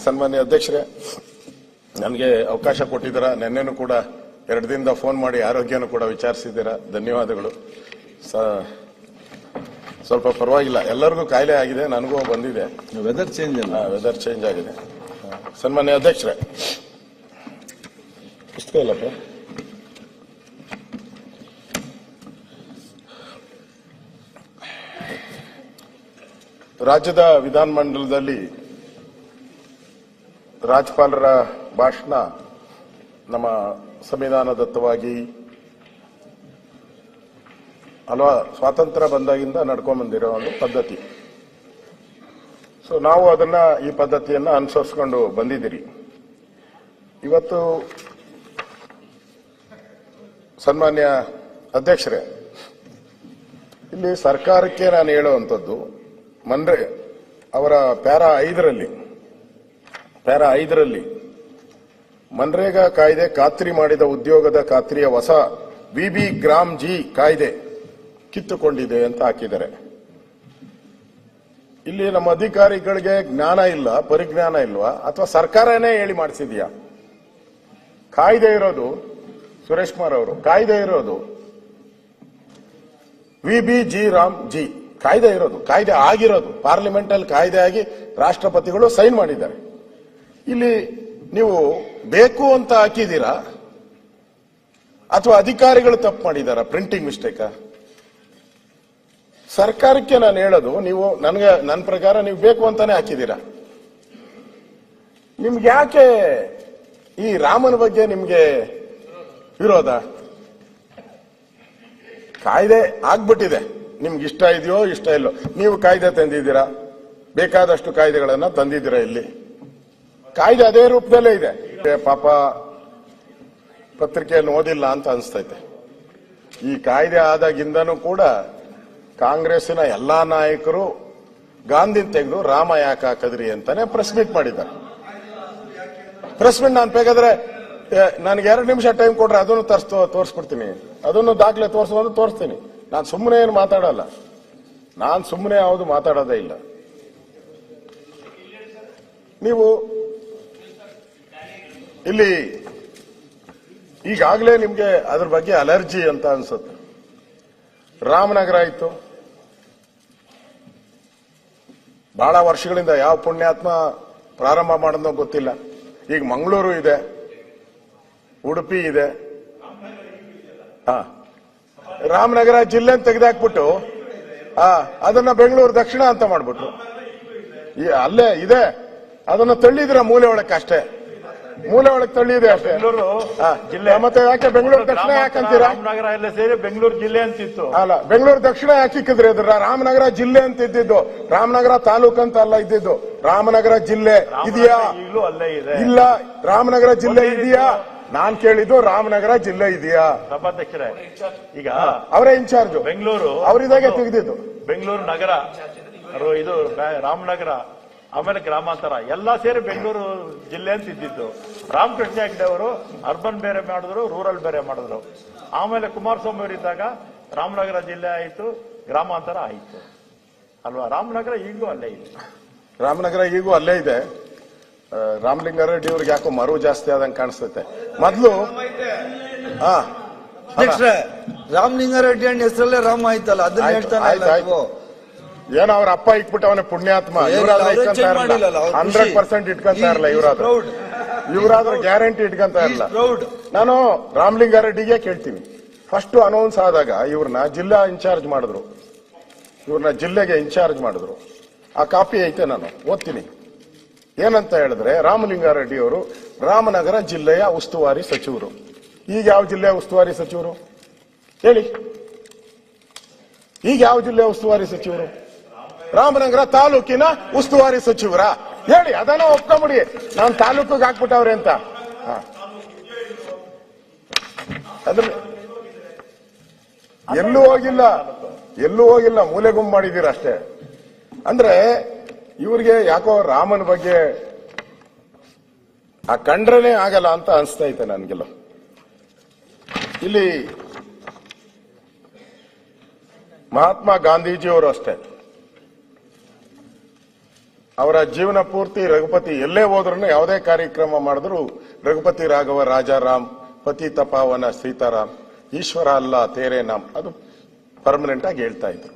ಸನ್ಮಾನ್ಯ ಅಧ್ಯಕ್ಷರೇ, ನನಗೆ ಅವಕಾಶ ಕೊಟ್ಟಿದ್ದೀರಾ. ನಿನ್ನೆನೂ ಕೂಡ 2 ದಿನದ ಫೋನ್ ಮಾಡಿ ಆರೋಗ್ಯನೂ ಕೂಡ ವಿಚಾರಿಸಿದ್ದೀರಾ. ಧನ್ಯವಾದಗಳು. ಸ್ವಲ್ಪ ಪರವಾಗಿಲ್ಲ, ಎಲ್ಲರಿಗೂ ಕಾಯಿಲೆ ಆಗಿದೆ, ನನಗೂ ಬಂದಿದೆ. ವೆದರ್ ಚೇಂಜ್ ಆಗಿದೆ. ಸನ್ಮಾನ್ಯ ಅಧ್ಯಕ್ಷರೇ, ಪುಸ್ತಕ ಇಲ್ಲಪ್ಪ. ರಾಜ್ಯದ ವಿಧಾನಮಂಡಲದಲ್ಲಿ ರಾಜ್ಯಪಾಲರ ಭಾಷಣ ನಮ್ಮ ಸಂವಿಧಾನದತ್ತವಾಗಿ ಸ್ವಾತಂತ್ರ್ಯ ಬಂದಾಗಿಂದ ನಡ್ಕೊಂಡ್ ಬಂದಿರೋ ಒಂದು ಪದ್ಧತಿ. ಸೊ ನಾವು ಈ ಪದ್ಧತಿಯನ್ನ ಅನುಸರಿಸಿಕೊಂಡು ಬಂದಿದ್ದೀರಿ. ಇವತ್ತು ಸನ್ಮಾನ್ಯ ಅಧ್ಯಕ್ಷರೇ, ಇಲ್ಲಿ ಸರ್ಕಾರಕ್ಕೆ ನಾನು ಹೇಳುವಂಥದ್ದು, ಅವರ ಪ್ಯಾರಾ 5ರಲ್ಲಿ ಮನ್ರೇಗಾ ಕಾಯ್ದೆ ಖಾತ್ರಿ ಮಾಡಿದ ಉದ್ಯೋಗದ ಖಾತ್ರಿಯ ಹೊಸ ವಿಬಿ ಗ್ರಾಮ್ ಜಿ ಕಾಯ್ದೆ ಕಿತ್ತುಕೊಂಡಿದೆ ಅಂತ ಹಾಕಿದ್ದಾರೆ. ಇಲ್ಲಿ ನಮ್ಮ ಅಧಿಕಾರಿಗಳಿಗೆ ಜ್ಞಾನ ಇಲ್ಲ, ಪರಿಜ್ಞಾನ ಇಲ್ವಾ, ಅಥವಾ ಸರ್ಕಾರನೇ ಹೇಳಿ ಮಾಡಿಸಿದ್ಯಾ? ಕಾಯ್ದೆ ಇರೋದು, ಸುರೇಶ್ ಕುಮಾರ್ ಅವರು, ಕಾಯ್ದೆ ಇರೋದು ವಿಬಿ ಜಿ ರಾಮ್ ಜಿ ಕಾಯ್ದೆ ಇರೋದು, ಕಾಯ್ದೆ ಆಗಿರೋದು, ಪಾರ್ಲಿಮೆಂಟ್ ಅಲ್ಲಿ ಕಾಯ್ದೆ ಆಗಿ ರಾಷ್ಟ್ರಪತಿಗಳು ಸೈನ್ ಮಾಡಿದ್ದಾರೆ. ಇಲ್ಲಿ ನೀವು ಬೇಕು ಅಂತ ಹಾಕಿದ್ದೀರಾ ಅಥವಾ ಅಧಿಕಾರಿಗಳು ತಪ್ಪು ಮಾಡಿದಾರ? Printing mistake? ಸರ್ಕಾರಕ್ಕೆ ನಾನು ಹೇಳೋದು, ನೀವು ನನ್ನ ಪ್ರಕಾರ ನೀವು ಬೇಕು ಅಂತಾನೆ ಹಾಕಿದ್ದೀರಾ. ನಿಮ್ಗೆ ಯಾಕೆ ಈ ರಾಮನ ಬಗ್ಗೆ ನಿಮ್ಗೆ ವಿರೋಧ? ಕಾಯ್ದೆ ಆಗ್ಬಿಟ್ಟಿದೆ, ನಿಮ್ಗೆ ಇಷ್ಟ ಇದೆಯೋ ಇಷ್ಟ ಇಲ್ಲೋ, ನೀವು ಕಾಯ್ದೆ ತಂದಿದ್ದೀರಾ, ಬೇಕಾದಷ್ಟು ಕಾಯ್ದೆಗಳನ್ನ ತಂದಿದ್ದೀರಾ. ಇಲ್ಲಿ ಕಾಯ್ದೆ ಅದೇ ರೂಪದಲ್ಲೇ ಇದೆ. ಪಾಪ ಪತ್ರಿಕೆಯನ್ನು ಓದಿಲ್ಲ ಅಂತ ಅನಿಸ್ತೈತೆ. ಈ ಕಾಯ್ದೆ ಆದಾಗಿಂದನೂ ಕೂಡ ಕಾಂಗ್ರೆಸ್ಸಿನ ಎಲ್ಲಾ ನಾಯಕರು ಗಾಂಧಿನ ತೆಗೆದು ರಾಮ ಯಾಕೆ ಹಾಕದ್ರಿ ಅಂತಾನೆ ಪ್ರೆಸ್ ಮೀಟ್ ಮಾಡಿದ್ದಾರೆ. ಪ್ರೆಸ್ ಮೀಟ್ ನಾನು ಬೇಕಾದ್ರೆ ನನಗೆ 2 ನಿಮಿಷ ಟೈಮ್ ಕೊಟ್ರೆ ಅದನ್ನು ತೋರಿಸ್ಬಿಡ್ತೀನಿ, ಅದನ್ನು ದಾಖಲೆ ತೋರಿಸ್ತೀನಿ. ನಾನು ಸುಮ್ಮನೆ ಏನು ಮಾತಾಡಲ್ಲ, ನಾನು ಸುಮ್ಮನೆ ಯಾವುದು ಮಾತಾಡೋದೇ ಇಲ್ಲ. ನೀವು ಇಲ್ಲಿ ಈಗಾಗಲೇ ನಿಮ್ಗೆ ಅದ್ರ ಬಗ್ಗೆ ಅಲರ್ಜಿ ಅಂತ ಅನ್ಸುತ್ತೆ. ರಾಮನಗರ ಇತ್ತು, ಬಹಳ ವರ್ಷಗಳಿಂದ ಯಾವ ಪುಣ್ಯಾತ್ಮ ಪ್ರಾರಂಭ ಮಾಡೋದೋ ಗೊತ್ತಿಲ್ಲ. ಈಗ ಮಂಗಳೂರು ಇದೆ, ಉಡುಪಿ ಇದೆ. ರಾಮನಗರ ಜಿಲ್ಲೆ ತೆಗೆದಾಕ್ಬಿಟ್ಟು ಅದನ್ನ ಬೆಂಗಳೂರು ದಕ್ಷಿಣ ಅಂತ ಮಾಡ್ಬಿಟ್ರು. ಅಲ್ಲೇ ಇದೆ, ಅದನ್ನ ತಳ್ಳಿದ್ರ ಮೂಲೆ ಒಳಕ್ಕೆ ಅಷ್ಟೇ, ಮೂಲೆ ಒಳಗೆ ತಳ್ಳಿದೆ ಅಷ್ಟೇ. ಜಿಲ್ಲೆ ಮತ್ತೆ ಯಾಕೆ ಬೆಂಗಳೂರು ದಕ್ಷಿಣ ಯಾಕಂತೀರಾ? ರಾಮನಗರ ಎಲ್ಲ ಸೇರಿ ಬೆಂಗಳೂರು ಜಿಲ್ಲೆ ಅಂತಿತ್ತು. ಅಲ್ಲ, ಬೆಂಗಳೂರು ದಕ್ಷಿಣ ಯಾಕಿಕ್ಕಿದ್ರಿ? ಅದ್ರ ರಾಮನಗರ ಜಿಲ್ಲೆ ಅಂತ ಇದ್ದಿದ್ದು, ರಾಮನಗರ ತಾಲೂಕು ಅಂತ ಅಲ್ಲ ಇದ್ದಿದ್ದು. ರಾಮನಗರ ಜಿಲ್ಲೆ ಇದೆಯಾ? ಅಲ್ಲೇ ಇದೆ. ಇಲ್ಲ, ರಾಮನಗರ ಜಿಲ್ಲೆ ಇದೆಯಾ? ನಾನ್ ಕೇಳಿದ್ದು ರಾಮನಗರ ಜಿಲ್ಲೆ ಇದೆಯಾ? ಸಭಾಧ್ಯಕ್ಷರೇ, ಈಗ ಅವರೇ ಇನ್ಚಾರ್ಜ್, ಬೆಂಗಳೂರು ಅವರಿದಾಗೆ ತೆಗೆದಿದ್ದು. ಬೆಂಗಳೂರು ನಗರ, ಇದು ರಾಮನಗರ, ಆಮೇಲೆ ಗ್ರಾಮಾಂತರ ಎಲ್ಲ ಸೇರಿ ಬೆಂಗಳೂರು ಜಿಲ್ಲೆ ಅಂತ ಇದ್ದಿದ್ದು. ರಾಮಕೃಷ್ಣ ಹೆಗ್ಡೆ ಅವರು ಅರ್ಬನ್ ಬೇರೆ ಮಾಡಿದ್ರು, ರೂರಲ್ ಬೇರೆ ಮಾಡಿದ್ರು. ಆಮೇಲೆ ಕುಮಾರಸ್ವಾಮಿ ಅವರಿದ್ದಾಗ ರಾಮನಗರ ಜಿಲ್ಲೆ ಆಯಿತು, ಗ್ರಾಮಾಂತರ ಆಯಿತು ಅಲ್ವಾ? ರಾಮನಗರ ಈಗಲೂ ಅಲ್ಲೇ ಇದೆ. ರಾಮನಗರ ಈಗೂ ಅಲ್ಲೇ ಇದೆ. ರಾಮಲಿಂಗಾರೆಡ್ಡಿ ಅವ್ರಿಗೆ ಯಾಕೋ ಮರು ಜಾಸ್ತಿ ಆದಂಗೆ ಕಾಣಿಸ್ತೈತೆ. ಮೊದ್ಲು ರಾಮಲಿಂಗಾರೆಡ್ಡಿ ಅಣ್ಣ ಹೆಸರಲ್ಲೇ ರಾಮ ಆಯ್ತಲ್ಲ, ಅದನ್ನ ಹೇಳ್ತಾನೆ. ಏನೋ ಅವ್ರ ಅಪ್ಪ ಇಟ್ಬಿಟ್ಟು ಅವನ ಪುಣ್ಯಾತ್ಮ, ಇವರಾದ್ರೆ 100% ಇಟ್ಕೊಂತ ಇರಲ್ಲ. ಇವರಾದ್ರೆ ಗ್ಯಾರಂಟಿ ಇಟ್ಕೊಂತ ಇರಲ್ಲ. ನಾನು ರಾಮಲಿಂಗಾರೆಡ್ಡಿಗೆ ಕೇಳ್ತೀನಿ, ಫಸ್ಟ್ ಅನೌನ್ಸ್ ಆದಾಗ ಇವ್ರನ್ನ ಜಿಲ್ಲಾ ಇನ್ಚಾರ್ಜ್ ಮಾಡಿದ್ರು, ಇವ್ರನ್ನ ಜಿಲ್ಲೆಗೆ ಇನ್ಚಾರ್ಜ್ ಮಾಡಿದ್ರು. ಆ ಕಾಪಿ ಐತೆ, ನಾನು ಓದ್ತೀನಿ. ಏನಂತ ಹೇಳಿದ್ರೆ, ರಾಮಲಿಂಗಾರೆಡ್ಡಿ ಅವರು ರಾಮನಗರ ಜಿಲ್ಲೆಯ ಉಸ್ತುವಾರಿ ಸಚಿವರು. ಈಗ ಯಾವ ಜಿಲ್ಲೆಯ ಉಸ್ತುವಾರಿ ಸಚಿವರು ಹೇಳಿ? ಈಗ ಯಾವ ಜಿಲ್ಲೆಯ ಉಸ್ತುವಾರಿ ಸಚಿವರು? ರಾಮನಗರ ತಾಲೂಕಿನ ಉಸ್ತುವಾರಿ ಸಚಿವರ ಹೇಳಿ, ಅದನ್ನ ಒಪ್ಕೊಂಬಿಡಿ. ನಾನು ತಾಲೂಕಿಗೆ ಹಾಕ್ಬಿಟ್ಟವ್ರೆ ಅಂತ. ಅದ್ರ ಎಲ್ಲೂ ಹೋಗಿಲ್ಲ, ಮೂಲೆಗುಂಬು ಮಾಡಿದ್ದೀರ ಅಷ್ಟೇ. ಅಂದ್ರೆ ಇವ್ರಿಗೆ ಯಾಕೋ ರಾಮನ ಬಗ್ಗೆ ಆ ಕಂಡ್ರನೇ ಆಗಲ್ಲ ಅಂತ ಅನ್ಸ್ತಾ ಐತೆ ನನ್ಗೆಲ್ಲ. ಇಲ್ಲಿ ಮಹಾತ್ಮ ಗಾಂಧೀಜಿಯವರು ಅಷ್ಟೇ, ಅವರ ಜೀವನ ಪೂರ್ತಿ ರಘುಪತಿ ಎಲ್ಲೇ ಹೋದ್ರೂ ಯಾವುದೇ ಕಾರ್ಯಕ್ರಮ ಮಾಡಿದ್ರು ರಘುಪತಿ ರಾಘವ ರಾಜಾರಾಮ್ ಪತಿತ ಪಾವನ ಸೀತಾರಾಮ್ ಈಶ್ವರ ಅಲ್ಲ ತೇರೆ ನಾಮ್ ಅದು ಪರ್ಮನೆಂಟ್ ಆಗಿ ಹೇಳ್ತಾ ಇದ್ರು.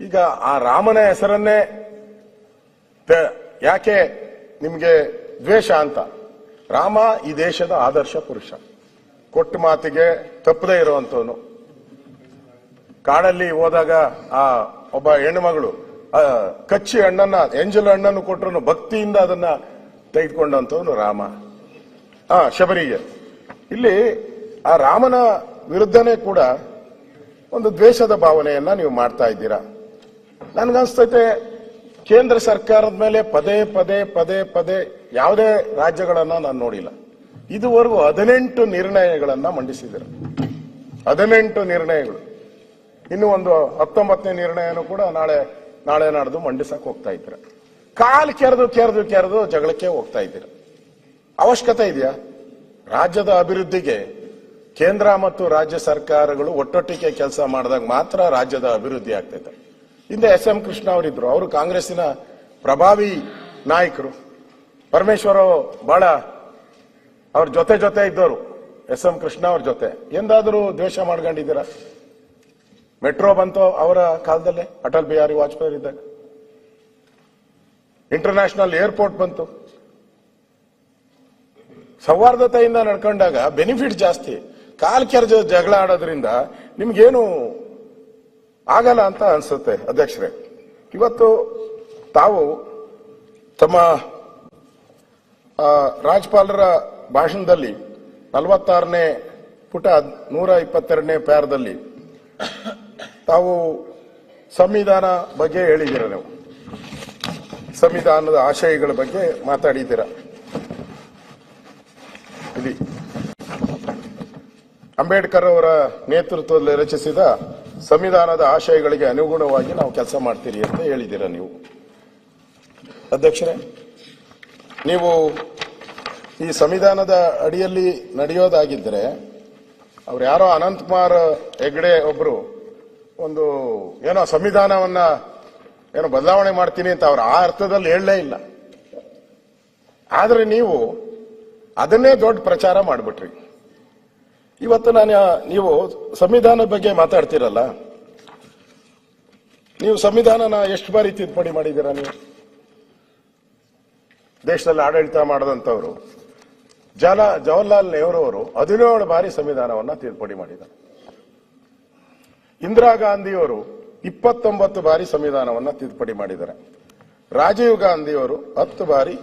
ಈಗ ಆ ರಾಮನ ಹೆಸರನ್ನೇ ಯಾಕೆ ನಿಮ್ಗೆ ದ್ವೇಷ ಅಂತ? ರಾಮ ಈ ದೇಶದ ಆದರ್ಶ ಪುರುಷ, ಕೊಟ್ಟ ಮಾತಿಗೆ ತಪ್ಪದೇ ಇರುವಂತವನು. ಕಾಡಲ್ಲಿ ಹೋದಾಗ ಆ ಒಬ್ಬ ಹೆಣ್ಣುಮಗಳು ಕಚ್ಚಿ ಹಣ್ಣನ್ನ ಎಂಜಲು ಹಣ್ಣನ್ನು ಕೊಟ್ಟರು ಭಕ್ತಿಯಿಂದ ಅದನ್ನ ತೆಗೆದುಕೊಂಡಂತವನು ರಾಮ. ಶಬರಿಗೆ ಇಲ್ಲಿ ಆ ರಾಮನ ವಿರುದ್ಧನೇ ಕೂಡ ಒಂದು ದ್ವೇಷದ ಭಾವನೆಯನ್ನ ನೀವು ಮಾಡ್ತಾ ಇದ್ದೀರಾ. ನನ್ಗನ್ಸ್ತೈತೆ ಕೇಂದ್ರ ಸರ್ಕಾರದ ಮೇಲೆ ಪದೇ ಪದೇ ಪದೇ ಪದೇ ಯಾವುದೇ ರಾಜ್ಯಗಳನ್ನ ನಾನು ನೋಡಿಲ್ಲ. ಇದುವರೆಗೂ 18 ನಿರ್ಣಯಗಳನ್ನ ಮಂಡಿಸಿದ್ದಾರೆ. 18 ನಿರ್ಣಯಗಳು. ಇನ್ನು ಒಂದು 19ನೇ ನಿರ್ಣಯನೂ ಕೂಡ ನಾಳೆ ನಾಡ್ದು ಮಂಡಿಸಕ್ ಹೋಗ್ತಾ ಇದ್ದೀರ. ಕಾಲು ಕೆರೆದು ಜಗಳಕ್ಕೆ ಹೋಗ್ತಾ ಇದ್ದೀರ. ಅವಶ್ಯಕತೆ ಇದೆಯಾ? ರಾಜ್ಯದ ಅಭಿವೃದ್ಧಿಗೆ ಕೇಂದ್ರ ಮತ್ತು ರಾಜ್ಯ ಸರ್ಕಾರಗಳು ಒಟ್ಟೊಟ್ಟಿಗೆ ಕೆಲಸ ಮಾಡಿದಾಗ ಮಾತ್ರ ರಾಜ್ಯದ ಅಭಿವೃದ್ಧಿ ಆಗ್ತೈತೆ. ಹಿಂದೆ SM ಕೃಷ್ಣ ಅವರಿದ್ರು, ಅವರು ಕಾಂಗ್ರೆಸ್ಸಿನ ಪ್ರಭಾವಿ ನಾಯಕರು. ಪರಮೇಶ್ವರ ಬಹಳ ಅವ್ರ ಜೊತೆ ಇದ್ದವರು. SM ಕೃಷ್ಣ ಅವ್ರ ಜೊತೆ ಎಂದಾದರೂ ದ್ವೇಷ ಮಾಡ್ಕೊಂಡಿದ್ದೀರಾ? ಮೆಟ್ರೋ ಬಂತು ಅವರ ಕಾಲದಲ್ಲೇ, ಅಟಲ್ ಬಿಹಾರಿ ವಾಜಪೇಯಿ ಇದ್ದಾಗ. ಇಂಟರ್ನ್ಯಾಷನಲ್ ಏರ್ಪೋರ್ಟ್ ಬಂತು. ಸೌಹಾರ್ದತೆಯಿಂದ ನಡ್ಕೊಂಡಾಗ ಬೆನಿಫಿಟ್ ಜಾಸ್ತಿ. ಕಾಲ್ ಕೆರೆದು ಜಗಳ ಆಡೋದ್ರಿಂದ ನಿಮ್ಗೇನು ಆಗಲ್ಲ ಅಂತ ಅನ್ಸುತ್ತೆ. ಅಧ್ಯಕ್ಷರೇ, ಇವತ್ತು ತಾವು ತಮ್ಮ ರಾಜ್ಯಪಾಲರ ಭಾಷಣದಲ್ಲಿ 46ನೇ ಪುಟ 122ನೇ ಪ್ಯಾರದಲ್ಲಿ ತಾವು ಸಂವಿಧಾನ ಬಗ್ಗೆ ಹೇಳಿದ್ದೀರ. ನೀವು ಸಂವಿಧಾನದ ಆಶಯಗಳ ಬಗ್ಗೆ ಮಾತಾಡಿದ್ದೀರ. ಇಲ್ಲಿ ಅಂಬೇಡ್ಕರ್ ಅವರ ನೇತೃತ್ವದಲ್ಲಿ ರಚಿಸಿದ ಸಂವಿಧಾನದ ಆಶಯಗಳಿಗೆ ಅನುಗುಣವಾಗಿ ನಾವು ಕೆಲಸ ಮಾಡ್ತೀರಿ ಅಂತ ಹೇಳಿದ್ದೀರ ನೀವು. ಅಧ್ಯಕ್ಷರೇ, ನೀವು ಈ ಸಂವಿಧಾನದ ಅಡಿಯಲ್ಲಿ ನಡೆಯೋದಾಗಿದ್ದರೆ, ಅವ್ರು ಯಾರೋ ಅನಂತಕುಮಾರ್ ಹೆಗಡೆ ಒಬ್ರು ಒಂದು ಏನೋ ಸಂವಿಧಾನವನ್ನ ಏನೋ ಬದಲಾವಣೆ ಮಾಡ್ತೀನಿ ಅಂತ ಅವ್ರು ಆ ಅರ್ಥದಲ್ಲಿ ಹೇಳಲೇ ಇಲ್ಲ. ಆದ್ರೆ ನೀವು ಅದನ್ನೇ ದೊಡ್ಡ ಪ್ರಚಾರ ಮಾಡಿಬಿಟ್ರಿ. ಇವತ್ತು ನೀವು ಸಂವಿಧಾನದ ಬಗ್ಗೆ ಮಾತಾಡ್ತೀರಲ್ಲ, ನೀವು ಸಂವಿಧಾನನ ಎಷ್ಟು ಬಾರಿ ತಿದ್ದುಪಡಿ ಮಾಡಿದ್ದೀರಾ? ನೀವು ದೇಶದಲ್ಲಿ ಆಡಳಿತ ಮಾಡದಂತವರು ಜವಾಹರ್ಲಾಲ್ ನೆಹರು ಅವರು 17 ಬಾರಿ ಸಂವಿಧಾನವನ್ನ ತಿದ್ದುಪಡಿ ಮಾಡಿದ್ದಾರೆ. ಇಂದಿರಾ ಗಾಂಧಿಯವರು 29 ಬಾರಿ ಸಂವಿಧಾನವನ್ನ ತಿದ್ದುಪಡಿ ಮಾಡಿದ್ದಾರೆ. ರಾಜೀವ್ ಗಾಂಧಿಯವರು 10 ಬಾರಿ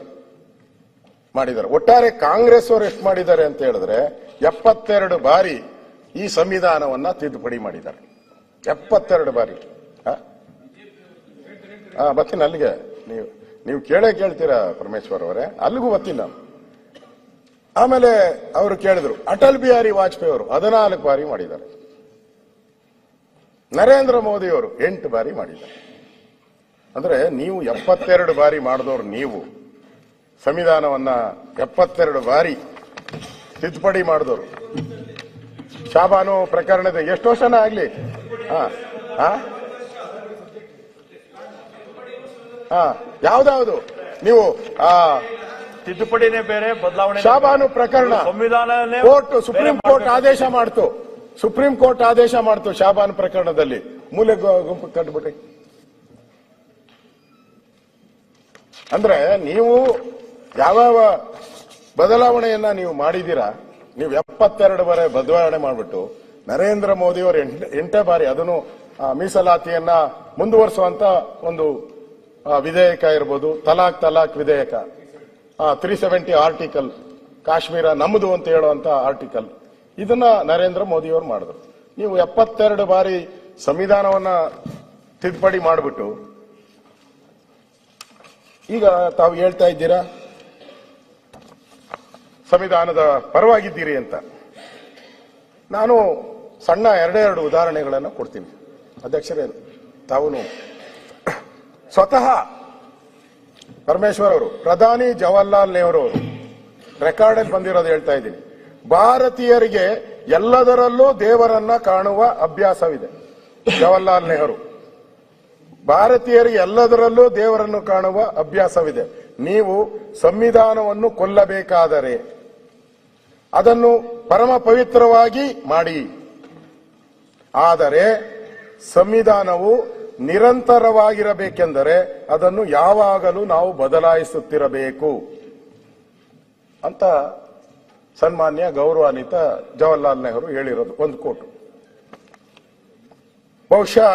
ಮಾಡಿದ್ದಾರೆ. ಒಟ್ಟಾರೆ ಕಾಂಗ್ರೆಸ್ ಅವರು ಎಷ್ಟು ಮಾಡಿದ್ದಾರೆ ಅಂತ ಹೇಳಿದ್ರೆ 72 ಬಾರಿ ಈ ಸಂವಿಧಾನವನ್ನ ತಿದ್ದುಪಡಿ ಮಾಡಿದ್ದಾರೆ. 72 ಬಾರಿ. ಬರ್ತೀನಿ ಅಲ್ಲಿಗೆ. ನೀವು ಕೇಳ್ತೀರಾ ಪರಮೇಶ್ವರ್ ಅವರೇ, ಅಲ್ಲಿಗೂ ಬರ್ತೀನಿ ನಾನು. ಆಮೇಲೆ ಅವರು ಕೇಳಿದ್ರು, ಅಟಲ್ ಬಿಹಾರಿ ವಾಜಪೇಯಿ ಅವರು 14 ಬಾರಿ ಮಾಡಿದ್ದಾರೆ. ನರೇಂದ್ರ ಮೋದಿ ಅವರು 8 ಬಾರಿ ಮಾಡಿದ್ದಾರೆ. ಅಂದ್ರೆ ನೀವು 72 ಬಾರಿ ಮಾಡಿದವರು. ನೀವು ಸಂವಿಧಾನವನ್ನ 72 ಬಾರಿ ತಿದ್ದುಪಡಿ ಮಾಡಿದವರು. ಶಾಬಾನು ಪ್ರಕರಣದ ಎಷ್ಟು ವರ್ಷನ ಆಗ್ಲಿ, ಯಾವ್ದಾವ್ದು ನೀವು ತಿದ್ದುಪಡಿನೇ ಬೇರೆ, ಬದಲಾವಣೆ. ಶಾಬಾನು ಪ್ರಕರಣ ಸಂವಿಧಾನನೇ ಸುಪ್ರೀಂ ಕೋರ್ಟ್ ಆದೇಶ ಮಾಡ್ತು. ಸುಪ್ರೀಂ ಕೋರ್ಟ್ ಆದೇಶ ಮಾಡ್ತು ಶಾಬಾನು ಪ್ರಕರಣದಲ್ಲಿ. ಮೂಲೆ ಗುಂಪು ಕಟ್ಬಿಟ್ರಿ. ಅಂದ್ರೆ ನೀವು ಯಾವ್ಯಾವ ಬದಲಾವಣೆಯನ್ನ ನೀವು ಮಾಡಿದೀರಾ? ನೀವು 72 ಬಾರಿ ಬದಲಾವಣೆ ಮಾಡಿಬಿಟ್ಟು ನರೇಂದ್ರ ಮೋದಿ ಅವರು 8 ಬಾರಿ ಅದನ್ನು ಮೀಸಲಾತಿಯನ್ನ ಮುಂದುವರಿಸುವಂತ ಒಂದು ವಿಧೇಯಕ ಇರ್ಬೋದು, ತಲಾಕ್ ವಿಧೇಯಕ, 370 ಆರ್ಟಿಕಲ್, ಕಾಶ್ಮೀರ ನಮ್ಮದು ಅಂತ ಹೇಳುವಂತ ಆರ್ಟಿಕಲ್, ಇದನ್ನ ನರೇಂದ್ರ ಮೋದಿ ಅವರು ಮಾಡಿದ್ರು. ನೀವು 72 ಬಾರಿ ಸಂವಿಧಾನವನ್ನ ತಿದ್ದುಪಡಿ ಮಾಡಿಬಿಟ್ಟು ಈಗ ತಾವು ಹೇಳ್ತಾ ಇದ್ದೀರಾ ಸಂವಿಧಾನದ ಪರವಾಗಿದ್ದೀರಿ ಅಂತ. ನಾನು ಸಣ್ಣ 2 ಉದಾಹರಣೆಗಳನ್ನು ಕೊಡ್ತೀನಿ ಅಧ್ಯಕ್ಷರೇ. ತಾವು ಸ್ವತಃ ಪರಮೇಶ್ವರ್ ಅವರು, ಪ್ರಧಾನಿ ಜವಾಹರ್ಲಾಲ್ ನೆಹರು ಅವರು ರೆಕಾರ್ಡಲ್ಲಿ ಬಂದಿರೋದು ಹೇಳ್ತಾ ಇದ್ದೀನಿ. ಭಾರತೀಯರಿಗೆ ಎಲ್ಲದರಲ್ಲೂ ದೇವರನ್ನ ಕಾಣುವ ಅಭ್ಯಾಸವಿದೆ. ಜವಾಹರ್ಲಾಲ್ ನೆಹರು ಭಾರತೀಯರಿಗೆ ಎಲ್ಲದರಲ್ಲೂ ದೇವರನ್ನು ಕಾಣುವ ಅಭ್ಯಾಸವಿದೆ. ನೀವು ಸಂವಿಧಾನವನ್ನು ಕೊಲ್ಲಬೇಕಾದರೆ ಅದನ್ನು ಪರಮ ಪವಿತ್ರವಾಗಿ ಮಾಡಿ. ಆದರೆ ಸಂವಿಧಾನವು ನಿರಂತರವಾಗಿರಬೇಕೆಂದರೆ ಅದನ್ನು ಯಾವಾಗಲೂ ನಾವು ಬದಲಾಯಿಸುತ್ತಿರಬೇಕು ಅಂತ ಸನ್ಮಾನ್ಯ ಗೌರವಾನ್ವಿತ ಜವಾಹರ್ಲಾಲ್ ನೆಹರು ಹೇಳಿರೋದು ಒಂದು ಕೋಟು. ಬಹುಶಃ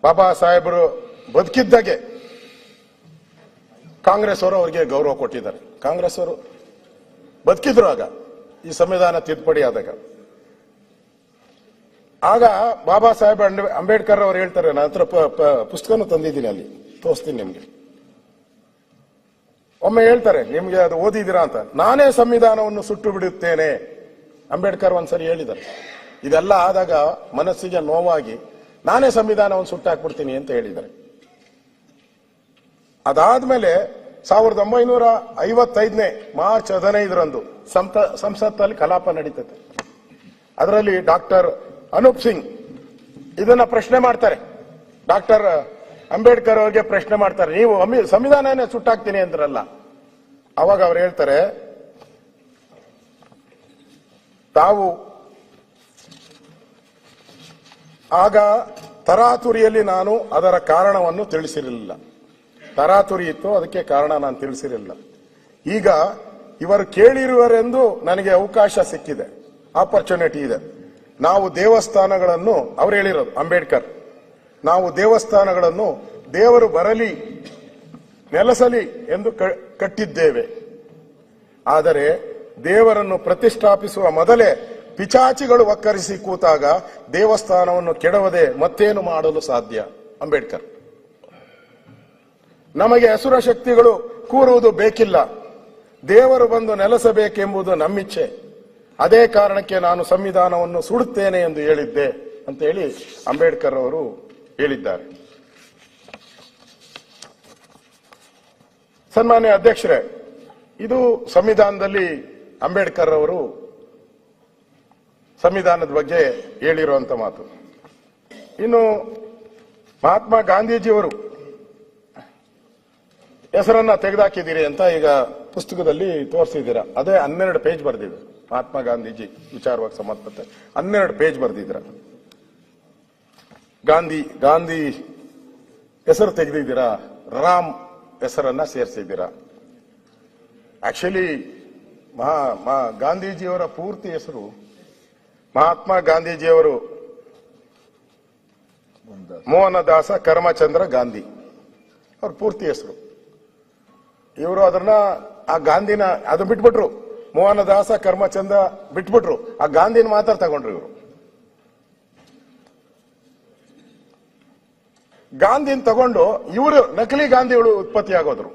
ಬಾಬಾ ಸಾಹೇಬರು ಬದುಕಿದ್ದಾಗೆ ಕಾಂಗ್ರೆಸ್ ಅವರು ಅವರಿಗೆ ಗೌರವ ಕೊಟ್ಟಿದ್ದಾರೆ. ಕಾಂಗ್ರೆಸ್ ಅವರು ಬದುಕಿದ್ರು ಆಗ, ಈ ಸಂವಿಧಾನ ತಿದ್ದುಪಡಿ ಆದಾಗ. ಆಗ ಬಾಬಾ ಸಾಹೇಬ್ ಅಂಬೇಡ್ಕರ್ ಅವರು ಹೇಳ್ತಾರೆ, ನನ್ನ ಹತ್ರ ಪುಸ್ತಕನೂ ತಂದಿದ್ದೀನಿ, ಅಲ್ಲಿ ತೋರಿಸ್ತೀನಿ ನಿಮ್ಗೆ. ಒಮ್ಮೆ ಹೇಳ್ತಾರೆ, ನಿಮ್ಗೆ ಅದು ಓದಿದ್ದೀರಾ ಅಂತ, ನಾನೇ ಸಂವಿಧಾನವನ್ನು ಸುಟ್ಟು ಬಿಡುತ್ತೇನೆ ಅಂಬೇಡ್ಕರ್ ಒಂದ್ಸರಿ ಹೇಳಿದ್ದಾರೆ. ಇದೆಲ್ಲ ಆದಾಗ ಮನಸ್ಸಿಗೆ ನೋವಾಗಿ ನಾನೇ ಸಂವಿಧಾನವನ್ನು ಸುಟ್ಟಾಕ್ಬಿಡ್ತೀನಿ ಅಂತ ಹೇಳಿದ್ದಾರೆ. ಅದಾದ್ಮೇಲೆ 1955 ಮಾರ್ಚ್ 15ರಂದು ಸಂಸತ್ತಲ್ಲಿ ಕಲಾಪ ನಡೀತದೆ. ಅದರಲ್ಲಿ ಡಾಕ್ಟರ್ ಅನೂಪ್ ಸಿಂಗ್ ಇದನ್ನ ಪ್ರಶ್ನೆ ಮಾಡ್ತಾರೆ. ಡಾಕ್ಟರ್ ಅಂಬೇಡ್ಕರ್ ಅವರಿಗೆ ಪ್ರಶ್ನೆ ಮಾಡ್ತಾರೆ, ನೀವು ಸಂವಿಧಾನನೇ ಸುಟ್ಟಾಕ್ತೀನಿ ಅಂದ್ರಲ್ಲ. ಅವಾಗ ಅವ್ರು ಹೇಳ್ತಾರೆ, ತಾವು ಆಗ ತರಾತುರಿಯಲ್ಲಿ ನಾನು ಅದರ ಕಾರಣವನ್ನು ತಿಳಿಸಿರಲಿಲ್ಲ. ತರಾತುರಿ ಇತ್ತು, ಅದಕ್ಕೆ ಕಾರಣ ನಾನು ತಿಳಿಸಿರಲಿಲ್ಲ. ಈಗ ಇವರು ಕೇಳಿರುವರೆಂದು ನನಗೆ ಅವಕಾಶ ಸಿಕ್ಕಿದೆ, ಆಪರ್ಚುನಿಟಿ ಇದೆ. ನಾವು ದೇವಸ್ಥಾನಗಳನ್ನು, ಅವ್ರು ಹೇಳಿರೋದು ಅಂಬೇಡ್ಕರ್, ನಾವು ದೇವಸ್ಥಾನಗಳನ್ನು ದೇವರು ಬರಲಿ ನೆಲೆಸಲಿ ಎಂದು ಕಟ್ಟಿದ್ದೇವೆ. ಆದರೆ ದೇವರನ್ನು ಪ್ರತಿಷ್ಠಾಪಿಸುವ ಮೊದಲೇ ಪಿಚಾಚಿಗಳು ಒಕ್ಕರಿಸಿ ಕೂತಾಗ ದೇವಸ್ಥಾನವನ್ನು ಕೆಡವದೆ ಮತ್ತೇನು ಮಾಡಲು ಸಾಧ್ಯ? ಅಂಬೇಡ್ಕರ್. ನಮಗೆ ಅಸುರ ಶಕ್ತಿಗಳು ಕೂರುವುದು ಬೇಕಿಲ್ಲ, ದೇವರು ಬಂದು ನೆಲೆಸಬೇಕೆಂಬುದು ನಮ್ಮಿಚ್ಛೆ. ಅದೇ ಕಾರಣಕ್ಕೆ ನಾನು ಸಂವಿಧಾನವನ್ನು ಸುಡುತ್ತೇನೆ ಎಂದು ಹೇಳಿದ್ದೆ ಅಂತ ಹೇಳಿ ಅಂಬೇಡ್ಕರ್ ಅವರು ಹೇಳಿದ್ದಾರೆ. ಸನ್ಮಾನ್ಯ ಅಧ್ಯಕ್ಷರೇ, ಇದು ಸಂವಿಧಾನದಲ್ಲಿ ಅಂಬೇಡ್ಕರ್ ಅವರು ಸಂವಿಧಾನದ ಬಗ್ಗೆ ಹೇಳಿರುವಂತ ಮಾತು. ಇನ್ನು ಮಹಾತ್ಮ ಗಾಂಧೀಜಿಯವರು ಹೆಸರನ್ನ ತೆಗೆದಾಕಿದ್ದೀರಿ ಅಂತ ಈಗ ಪುಸ್ತಕದಲ್ಲಿ ತೋರಿಸಿದ್ದೀರಾ. ಅದೇ 12 ಪೇಜ್ ಬರೆದಿದೆ. ಮಹಾತ್ಮ ಗಾಂಧೀಜಿ ವಿಚಾರವಾಗಿ ಸಂಬಂಧಪಟ್ಟ 12 ಪೇಜ್ ಬರೆದಿದ್ದೀರ. ಗಾಂಧಿ ಹೆಸರು ತೆಗೆದಿದ್ದೀರಾ, ರಾಮ್ ಹೆಸರನ್ನ ಸೇರಿಸಿದ್ದೀರಾ. ಆಕ್ಚುಲಿ ಗಾಂಧೀಜಿಯವರ ಪೂರ್ತಿ ಹೆಸರು ಮಹಾತ್ಮ ಗಾಂಧೀಜಿಯವರು ಮೋಹನದಾಸ ಕರಮಚಂದ್ರ ಗಾಂಧಿ ಅವ್ರ ಪೂರ್ತಿ ಹೆಸರು. ಇವರು ಅದನ್ನ ಆ ಗಾಂಧಿನ ಅದು ಬಿಟ್ಬಿಟ್ರು, ಮೋಹನದಾಸ ಕರ್ಮಚಂದ್ರ ಬಿಟ್ಬಿಟ್ರು, ಆ ಗಾಂಧಿನ ಮಾತ್ರ ತಗೊಂಡ್ರು ಇವರು. ಗಾಂಧಿನ ತಗೊಂಡು ಇವರು ನಕಲಿ ಗಾಂಧಿಗಳು ಉತ್ಪತ್ತಿ ಆಗೋದ್ರು.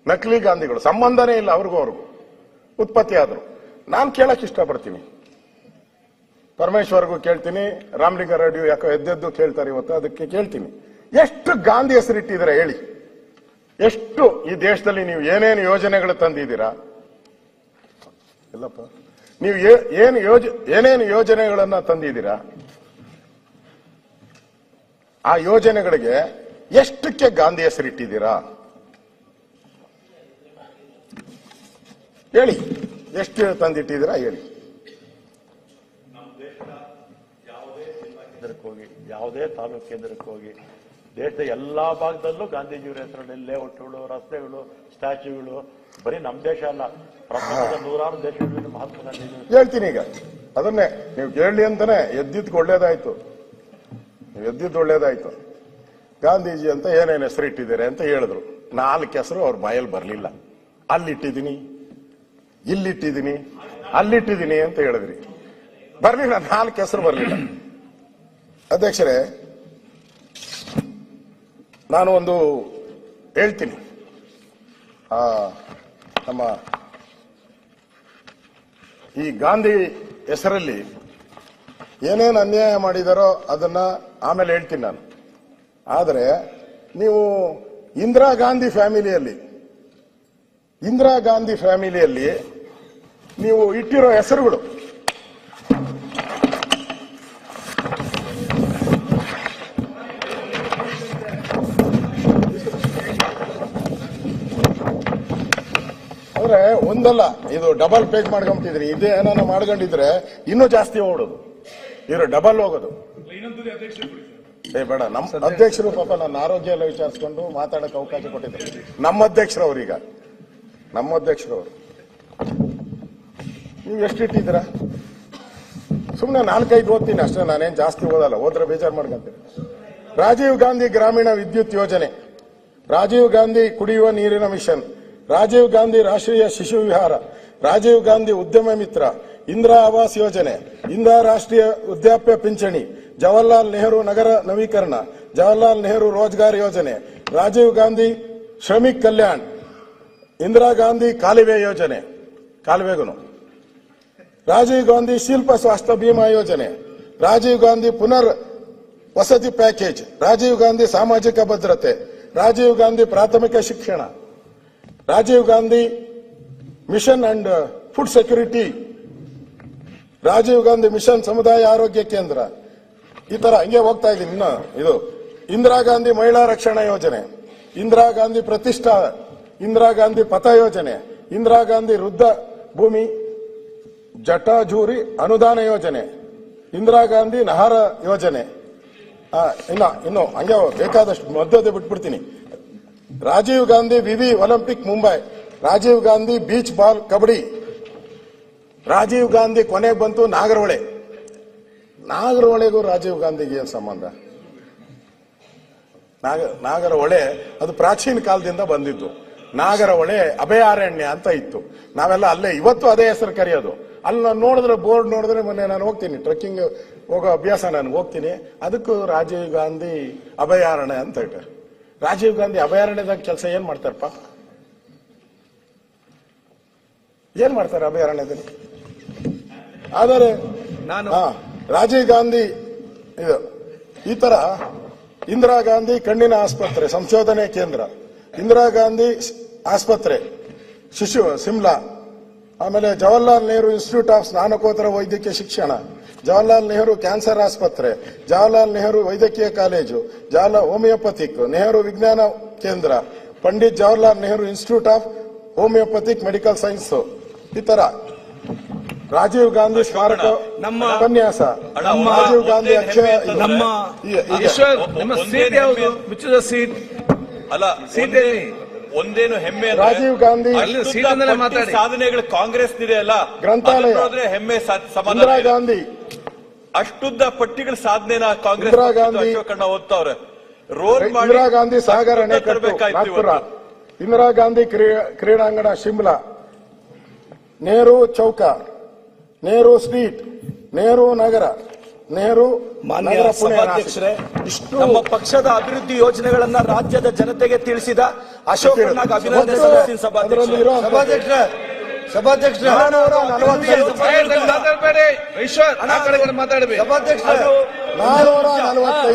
ನಕಲಿ ಗಾಂಧಿಗಳು ಸಂಬಂಧನೇ ಇಲ್ಲ ಅವ್ರಿಗೂ ಉತ್ಪತ್ತಿ ಆದ್ರು. ನಾನು ಕೇಳಕ್ ಇಷ್ಟಪಡ್ತೀನಿ, ಪರಮೇಶ್ವರ್ಗೂ ಕೇಳ್ತೀನಿ, ರಾಮಲಿಂಗಾರೆಡ್ಡಿ ಯಾಕೋ ಎದ್ದೆದ್ದು ಕೇಳ್ತಾರೆ ಇವತ್ತು, ಅದಕ್ಕೆ ಕೇಳ್ತೀನಿ, ಎಷ್ಟು ಗಾಂಧಿ ಹೆಸರಿಟ್ಟಿದ್ದೀರಾ ಹೇಳಿ? ಎಷ್ಟು ಈ ದೇಶದಲ್ಲಿ ನೀವು ಏನೇನು ಯೋಜನೆಗಳು ತಂದಿದ್ದೀರಾ? ಇಲ್ಲಪ್ಪ, ನೀವು ಏನೇನು ಯೋಜನೆಗಳನ್ನ ತಂದಿದ್ದೀರಾ? ಆ ಯೋಜನೆಗಳಿಗೆ ಎಷ್ಟಕ್ಕೆ ಗಾಂಧಿ ಹೆಸರಿಟ್ಟಿದ್ದೀರಾ ಹೇಳಿ? ಎಷ್ಟು ತಂದಿಟ್ಟಿದ್ದೀರಾ ಹೇಳಿ? ಹೋಗಿ ಯಾವುದೇ ತಾಲೂಕು ಕೇಂದ್ರಕ್ಕೆ ಹೋಗಿ ದೇಶದ ಎಲ್ಲಾ ಭಾಗದಲ್ಲೂ ಗಾಂಧೀಜಿಯವರ ಹೆಸರಲ್ಲಿ ಲೇಔಟ್ಗಳು, ರಸ್ತೆಗಳು, ಸ್ಟ್ಯಾಚ್ಯೂಗಳು. ಬರೀ ನಮ್ಮ ದೇಶ ಅಲ್ಲ, ಪ್ರಪಂಚದ 100 ದೇಶಗಳಲ್ಲಿ ಮಹಾತ್ಮ ಗಾಂಧೀಜಿ. ಹೇಳ್ತೀನಿ ಈಗ, ಅದನ್ನೇ ನೀವು ಕೇಳಲಿ ಅಂತಾನೆ ಎದ್ದಿದ್ದು ಒಳ್ಳೇದಾಯ್ತು. ಗಾಂಧೀಜಿ ಅಂತ ಏನೇನು ಹೆಸರು ಇಟ್ಟಿದ್ದಾರೆ ಅಂತ ಹೇಳಿದ್ರು. 4 ಹೆಸರು ಅವ್ರ ಬಾಯಲ್ಲಿ ಬರಲಿಲ್ಲ. ಅಲ್ಲಿಟ್ಟಿದ್ದೀನಿ, ಇಲ್ಲಿಟ್ಟಿದ್ದೀನಿ, ಅಲ್ಲಿಟ್ಟಿದ್ದೀನಿ ಅಂತ ಹೇಳಿದ್ರಿ, ಬರ್ಲಿಲ್ಲ. 4 ಹೆಸರು ಬರಲಿಲ್ಲ. ಅಧ್ಯಕ್ಷರೇ, ನಾನು ಒಂದು ಹೇಳ್ತೀನಿ. ನಮ್ಮ ಈ ಗಾಂಧಿ ಹೆಸರಲ್ಲಿ ಏನೇನು ಅನ್ಯಾಯ ಮಾಡಿದಾರೋ ಅದನ್ನ ಆಮೇಲೆ ಹೇಳ್ತೀನಿ ನಾನು. ಆದರೆ ನೀವು ಇಂದಿರಾ ಗಾಂಧಿ ಫ್ಯಾಮಿಲಿಯಲ್ಲಿ ನೀವು ಇಟ್ಟಿರೋ ಹೆಸರುಗಳು, ಅಂದ್ರೆ ಒಂದಲ್ಲ, ಇದು ಡಬಲ್ ಪೇಜ್ ಮಾಡ್ಕೊಂಬಿಟ್ಟಿದ್ರಿ. ಇದೇ ಏನಾನ ಮಾಡ್ಕೊಂಡಿದ್ರೆ ಇನ್ನೂ ಜಾಸ್ತಿ ಓಡೋದು, ಇವ್ರು ಡಬಲ್ ಹೋಗೋದು. ಬೇಡ, ನಮ್ಮ ಅಧ್ಯಕ್ಷರು ಪಾಪ ನನ್ನ ಆರೋಗ್ಯ ಎಲ್ಲ ವಿಚಾರಿಸ್ಕೊಂಡು ಮಾತಾಡಕ್ಕೆ ಅವಕಾಶ ಕೊಟ್ಟಿದ್ದಾರೆ. ನಮ್ಮ ಅಧ್ಯಕ್ಷರವ್ರು ಈಗ ನಮ್ಮ ಅಧ್ಯಕ್ಷರವರು. ನೀವು ಎಷ್ಟಿಟ್ಟಿದ್ದೀರಾ? ಸುಮ್ಮನೆ 4-5 ಓದ್ತೀನಿ ಅಷ್ಟೇ, ನಾನೇನ್ ಜಾಸ್ತಿ ಓದಲ್ಲ. ಓದ್ರೆ ಬೇಜಾರು ಮಾಡ್ಕೊಂತೀನಿ. ರಾಜೀವ್ ಗಾಂಧಿ ಗ್ರಾಮೀಣ ವಿದ್ಯುತ್ ಯೋಜನೆ, ರಾಜೀವ್ ಗಾಂಧಿ ಕುಡಿಯುವ ನೀರಿನ ಮಿಷನ್, ರಾಜೀವ್ ಗಾಂಧಿ ರಾಷ್ಟ್ರೀಯ ಶಿಶು ವಿಹಾರ, ರಾಜೀವ್ ಗಾಂಧಿ ಉದ್ಯಮ ಮಿತ್ರ, ಇಂದಿರಾ ಆವಾಸ್ ಯೋಜನೆ, ಇಂದಿರಾ ರಾಷ್ಟ್ರೀಯ ವೃದ್ಧಾಪ್ಯ ಪಿಂಚಣಿ, ಜವಾಹರ್ಲಾಲ್ ನೆಹರು ನಗರ ನವೀಕರಣ, ಜವಾಹರ್ಲಾಲ್ ನೆಹರು ರೋಜ್ಗಾರ್ ಯೋಜನೆ, ರಾಜೀವ್ ಗಾಂಧಿ ಶ್ರಮಿಕ್ ಕಲ್ಯಾಣ್, ಇಂದಿರಾ ಗಾಂಧಿ ಕಾಲುವೆ ಯೋಜನೆ, ಕಾಲುವೆಗೂ, ರಾಜೀವ್ ಗಾಂಧಿ ಶಿಲ್ಪ ಸ್ವಾಸ್ಥ್ಯ ಬಿಮಾ ಯೋಜನೆ, ರಾಜೀವ್ ಗಾಂಧಿ ಪುನರ್ ವಸತಿ ಪ್ಯಾಕೇಜ್, ರಾಜೀವ್ ಗಾಂಧಿ ಸಾಮಾಜಿಕ ಭದ್ರತೆ, ರಾಜೀವ್ ಗಾಂಧಿ ಪ್ರಾಥಮಿಕ ಶಿಕ್ಷಣ, Rajiv Gandhi mission and food security, Rajiv Gandhi mission ಸಮುದಾಯ ಆರೋಗ್ಯ ಕೇಂದ್ರ. ಈ ತರ ಹಂಗೆ ಹೋಗ್ತಾ ಇದ್ದೀನಿ. ಇನ್ನು ಇದು ಇಂದಿರಾ ಗಾಂಧಿ ಮಹಿಳಾ ರಕ್ಷಣಾ ಯೋಜನೆ, ಇಂದಿರಾ ಗಾಂಧಿ ಪ್ರತಿಷ್ಠಾ, ಇಂದಿರಾ ಗಾಂಧಿ ಪಥ ಯೋಜನೆ, ಇಂದಿರಾ ಗಾಂಧಿ ವೃದ್ಧ ಭೂಮಿ ಜಟಾಜೂರಿ ಅನುದಾನ ಯೋಜನೆ, ಇಂದಿರಾ ಗಾಂಧಿ ನಹಾರ ಯೋಜನೆ. ಇನ್ನು ಹಂಗೆ ಬೇಕಾದಷ್ಟು ಮಧ್ಯದ ಬಿಟ್ಬಿಡ್ತೀನಿ. ರಾಜೀವ್ ಗಾಂಧಿ ವಿವಿ Olympic Mumbai, Rajiv Gandhi beach ball kabaddi, Rajiv Gandhi ಕೊನೆಗೆ ಬಂತು ನಾಗರಹೊಳೆ. ನಾಗರಹೊಳೆಗೂ ರಾಜೀವ್ ಗಾಂಧಿಗೆ ಏನು ಸಂಬಂಧ? ನಾಗರಹೊಳೆ ಅದು ಪ್ರಾಚೀನ ಕಾಲದಿಂದ ಬಂದಿದ್ದು. ನಾಗರಹೊಳೆ ಅಭಯಾರಣ್ಯ ಅಂತ ಇತ್ತು. ನಾವೆಲ್ಲ ಅಲ್ಲೇ ಇವತ್ತು ಅದೇ ಹೆಸರು ಕರೆಯೋದು. ಅಲ್ಲಿ ನಾನು ನೋಡಿದ್ರೆ, ಬೋರ್ಡ್ ನೋಡಿದ್ರೆ, ಮೊನ್ನೆ ನಾನು ಹೋಗ್ತೀನಿ ಟ್ರೆಕ್ಕಿಂಗ್ ಹೋಗೋ ಅಭ್ಯಾಸ, ನಾನು ಹೋಗ್ತೀನಿ. ಅದಕ್ಕೂ ರಾಜೀವ್ ಗಾಂಧಿ ಅಭಯಾರಣ್ಯ ಅಂತ ಇಟ್ಟಾರೆ. ರಾಜೀವ್ ಗಾಂಧಿ ಅಭಯಾರಣ್ಯದಾಗ ಕೆಲಸ ಏನ್ ಮಾಡ್ತಾರಪ್ಪ? ಏನ್ ಮಾಡ್ತಾರೆ ಅಭಯಾರಣ್ಯದಲ್ಲಿ? ಆದರೆ ರಾಜೀವ್ ಗಾಂಧಿ ಇದು ಈ ತರ ಇಂದಿರಾ ಗಾಂಧಿ ಕಣ್ಣಿನ ಆಸ್ಪತ್ರೆ ಸಂಶೋಧನೆ ಕೇಂದ್ರ, ಇಂದಿರಾ ಗಾಂಧಿ ಆಸ್ಪತ್ರೆ ಶಿಶು ಸಿಮ್ಲಾ, ಆಮೇಲೆ ಜವಾಹರ್ಲಾಲ್ ನೆಹರು ಇನ್ಸ್ಟಿಟ್ಯೂಟ್ ಆಫ್ ಸ್ನಾತಕೋತ್ತರ ವೈದ್ಯಕೀಯ ಶಿಕ್ಷಣ, ಜವಾಹರ್ಲಾಲ್ ನೆಹರು ಕ್ಯಾನ್ಸರ್ ಆಸ್ಪತ್ರೆ, ಜವಾಹರ್ಲಾಲ್ ನೆಹರು ವೈದ್ಯಕೀಯ ಕಾಲೇಜು, ಜವಾಹರ್ಲಾಲ್ ಹೋಮಿಯೋಪಥಿಕ್, ನೆಹರು ವಿಜ್ಞಾನ ಕೇಂದ್ರ, Pandit Jawaharlal Nehru institute of homeopathic medical science. ಈ ತರ ರಾಜೀವ್ ಗಾಂಧಿ ಸ್ಮಾರಕ ಉಪನ್ಯಾಸ, ರಾಜೀವ್ ಗಾಂಧಿ ಅಕ್ಷಯ, ಒಂದೇನು ಹೆಮ್ಮೆ ರಾಜೀವ್ ಗಾಂಧಿ ಸಾಧನೆಗಳು ಕಾಂಗ್ರೆಸ್ ಇದೆ ಅಲ್ಲ, ಗ್ರಂಥಾಲಯ, ಹೆಮ್ಮೆ ಸಮಾನ. ಇಂದಿರಾ ಗಾಂಧಿ ಅಷ್ಟುದ್ದ ಪಟ್ಟಿಗಳ ಸಾಧನೆನ ಕಾಂಗ್ರೆಸ್ ಇಂದಿರಾ ಗಾಂಧಿ ಅಶೋಕಣ್ಣ ಓದ್ತಾವ್ರೆ. ರೋಡ್ ಇಂದಿರಾ ಗಾಂಧಿ ಸಾಗರ ಅಣೆಕಟ್ಟು ನಾಗ್ಪುರ, ಇಂದಿರಾ ಗಾಂಧಿ ಕ್ರೀಡಾಂಗಣ ಶಿಮ್ಲಾ, ನೆಹರು ಚೌಕ, ನೆಹರು ಸ್ಟ್ರೀಟ್, ನೆಹರು ನಗರ, ನೆಹರು ಮಾನ್ಯ ಸಭಾಧ್ಯಕ್ಷರೇ, ನಮ್ಮ ಪಕ್ಷದ ಅಭಿವೃದ್ಧಿ ಯೋಜನೆಗಳನ್ನ ರಾಜ್ಯದ ಜನತೆಗೆ ತಿಳಿಸಿದ ಅಶೋಕಣ್ಣ ಅಭಿನಂದನೆ. ಸಭಾಧ್ಯಕ್ಷರೇ ಮಾತಾಡಬೇಡಿ. ಸಭಾಧ್ಯಕ್ಷರೇ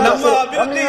ನಮ್ಮ ಅಭಿವೃದ್ಧಿ